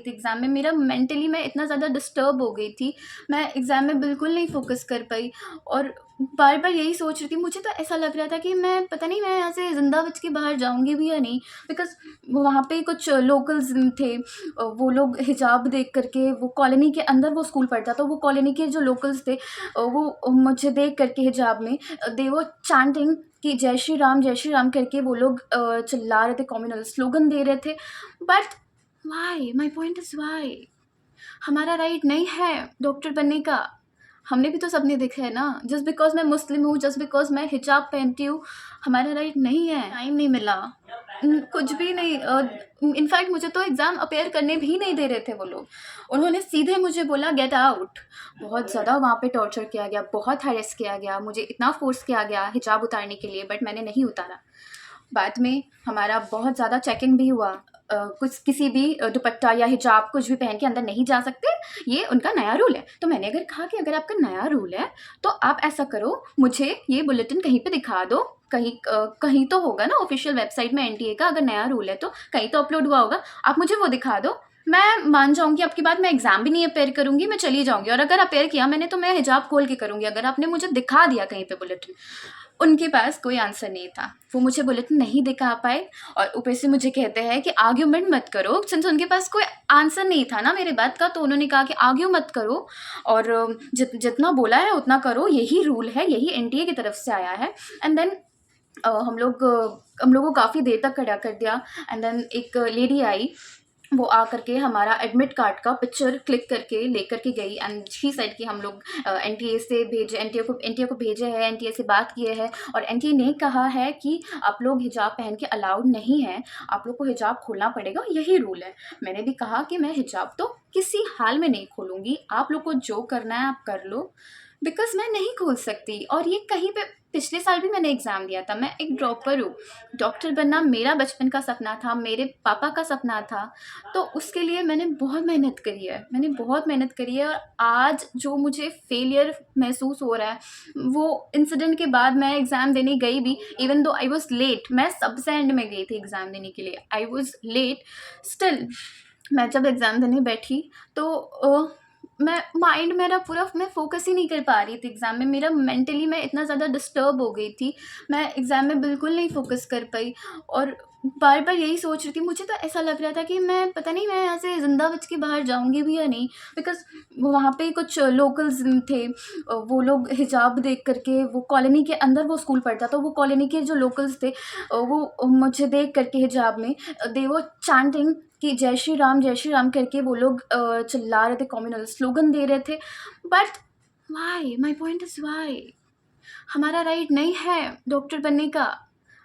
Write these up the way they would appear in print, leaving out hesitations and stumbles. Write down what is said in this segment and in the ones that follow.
थी एग्ज़ाम में। मेरा मेंटली मैं इतना ज़्यादा डिस्टर्ब हो गई थी, मैं एग्ज़ाम में बिल्कुल नहीं फ़ोकस कर पाई और बार-बार यही सोच रही थी। मुझे तो ऐसा लग रहा था कि मैं पता नहीं मैं यहाँ से ज़िंदा बच के बाहर जाऊँगी भी या नहीं, बिकॉज़ वहाँ पे कुछ लोकल्स थे। वो लोग हिजाब देख कर के, वो कॉलोनी के अंदर वो स्कूल पड़ता था, वो कॉलोनी के जो लोकल्स थे वो मुझे देख कर के हिजाब में दे वर चैंटिंग कि जय श्री राम करके वो लोग चिल्ला रहे थे, कम्युनल स्लोगन दे रहे थे। But why? My point is why? हमारा राइट नहीं है डॉक्टर बनने का। हमने भी तो सपने देखे हैं ना। जस्ट बिकॉज़ मैं मुस्लिम हूँ, जस्ट बिकॉज़ मैं हिजाब पहनती हूँ, हमारा राइट नहीं है। टाइम नहीं मिला, कुछ भी नहीं। इनफैक्ट मुझे तो एग्ज़ाम अपीयर करने भी नहीं दे रहे थे वो लोग। उन्होंने सीधे मुझे बोला गेट आउट। बहुत ज़्यादा वहाँ पे टॉर्चर किया गया, बहुत हैरेस किया गया, मुझे इतना फ़ोर्स किया गया हिजाब उतारने के लिए, बट मैंने नहीं उतारा। बाद में हमारा बहुत ज़्यादा चेकिंग भी हुआ। कुछ किसी भी दुपट्टा या हिजाब कुछ भी पहन के अंदर नहीं जा सकते, ये उनका नया रूल है। तो मैंने अगर कहा कि अगर आपका नया रूल है तो आप ऐसा करो, मुझे ये बुलेटिन कहीं पे दिखा दो, कहीं तो होगा ना ऑफिशियल वेबसाइट में एनटीए का, अगर नया रूल है तो कहीं तो अपलोड हुआ होगा, आप मुझे वो दिखा दो। मैं मान जाऊँगी आपकी बात, मैं एग्ज़ाम भी नहीं अपेयर करूँगी, मैं चली जाऊँगी। और अगर अपेयर किया मैंने तो मैं हिजाब खोल के करूँगी, अगर आपने मुझे दिखा दिया कहीं पे बुलेटिन। उनके पास कोई आंसर नहीं था, वो मुझे बुलेटिन नहीं दिखा पाए और ऊपर से मुझे कहते हैं कि आर्ग्यूमेंट मत करो। सिंस उनके पास कोई आंसर नहीं था ना मेरे बात का, तो उन्होंने कहा कि आर्ग्यू मत करो और जितना बोला है उतना करो, यही रूल है, यही एनटीए की तरफ से आया है। एंड देन हम लोगों को काफ़ी देर तक खड़ा कर दिया। एंड देन एक लेडी आई, वो आ करके हमारा एडमिट कार्ड का पिक्चर क्लिक करके लेकर के गई एंड शी सेड कि हम लोग एनटीए को भेजे हैं, एनटीए से बात किए हैं और एनटीए ने कहा है कि आप लोग हिजाब पहन के अलाउड नहीं है, आप लोग को हिजाब खोलना पड़ेगा, यही रूल है। मैंने भी कहा कि मैं हिजाब तो किसी हाल में नहीं खोलूँगी, आप लोग को जो करना है आप कर लो, बिकॉज़ मैं नहीं खोल सकती। और ये कहीं पे पिछले साल भी मैंने एग्ज़ाम दिया था, मैं एक ड्रॉपर हूँ। डॉक्टर बनना मेरा बचपन का सपना था, मेरे पापा का सपना था, तो उसके लिए मैंने बहुत मेहनत करी है, मैंने बहुत मेहनत करी है। और आज जो मुझे फेलियर महसूस हो रहा है, वो इंसिडेंट के बाद मैं एग्ज़ाम देने गई भी, even though I was late, मैं सबसे एंड में गई थी एग्ज़ाम देने के लिए, आई वाज़ लेट, स्टिल मैं जब एग्ज़ाम देने बैठी तो मैं माइंड मेरा पूरा मैं फ़ोकस ही नहीं कर पा रही थी एग्ज़ाम में। मेरा मेंटली मैं इतना ज़्यादा डिस्टर्ब हो गई थी, मैं एग्ज़ाम में बिल्कुल नहीं फ़ोकस कर पाई और बार-बार यही सोच रही थी। मुझे तो ऐसा लग रहा था कि मैं पता नहीं मैं यहाँ से ज़िंदा बच के बाहर जाऊँगी भी या नहीं, बिकॉज़ वहाँ पे कुछ लोकल्स थे। वो लोग हिजाब देख कर के, वो कॉलोनी के अंदर वो स्कूल पड़ता था, वो कॉलोनी के जो लोकल्स थे वो मुझे देख कर के हिजाब में दे वर चैंटिंग कि जय श्री राम करके वो लोग चिल्ला रहे थे, कम्युनल स्लोगन दे रहे थे। But why? My point is why? हमारा राइट नहीं है डॉक्टर बनने का।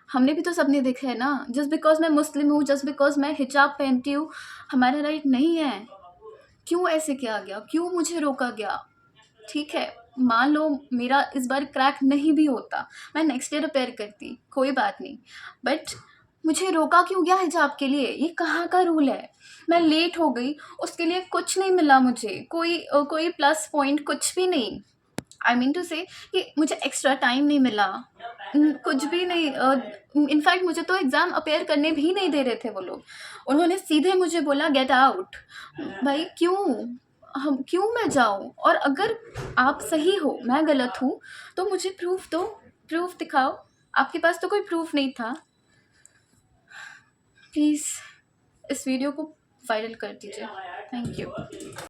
हमने भी तो सपने देखे हैं ना। जस्ट बिकॉज़ मैं मुस्लिम हूँ, जस्ट बिकॉज़ मैं हिजाब पहनती हूँ, हमारा राइट नहीं है। क्यों ऐसे किया गया? क्यों मुझे रोका गया? ठीक है, मान लो मेरा इस बार क्रैक नहीं भी होता, मैं नेक्स्ट ईयर रिपेयर करती, कोई बात नहीं। बट मुझे रोका क्यों गया हिजाब के लिए? ये कहाँ का रूल है? मैं लेट हो गई, उसके लिए कुछ नहीं मिला मुझे, कोई प्लस पॉइंट कुछ भी नहीं। आई मीन टू से कि मुझे एक्स्ट्रा टाइम नहीं मिला, कुछ भी नहीं। इनफैक्ट मुझे तो एग्ज़ाम अपीयर करने भी नहीं दे रहे थे वो लोग। उन्होंने सीधे मुझे बोला गेट आउट। भाई क्यों मैं जाऊँ? और अगर आप सही हो, मैं गलत हूँ, तो मुझे प्रूफ़ दो, प्रूफ़ दिखाओ। आपके पास तो कोई प्रूफ़ नहीं था। प्लीज़ इस वीडियो को वायरल कर दीजिए। Thank you.